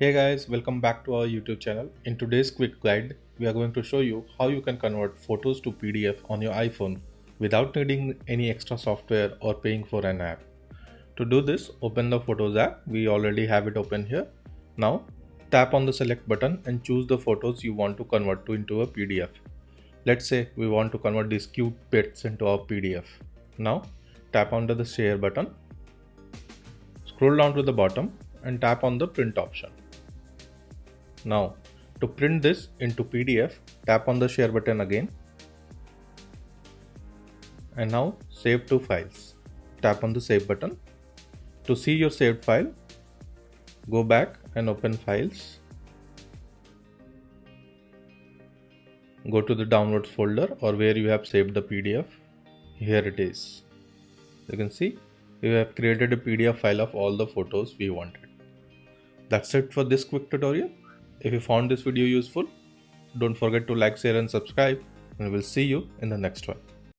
Hey guys, welcome back to our YouTube channel. In today's quick guide, we are going to show you how you can convert photos to PDF on your iPhone without needing any extra software or paying for an app. To do this, open the Photos app. We already have it open here. Now, tap on the select button and choose the photos you want to convert into a PDF. Let's say we want to convert these cute pets into a PDF. Now, tap onto the share button, scroll down to the bottom and tap on the print option. Now, to print this into PDF, tap on the share button again and now save to files. Tap on the save button. To see your saved file, go back and open files. Go to the downloads folder or where you have saved the PDF. Here it is. You can see we have created a PDF file of all the photos we wanted. That's it for this quick tutorial. If you found this video useful, don't forget to like, share and subscribe, and we'll see you in the next one.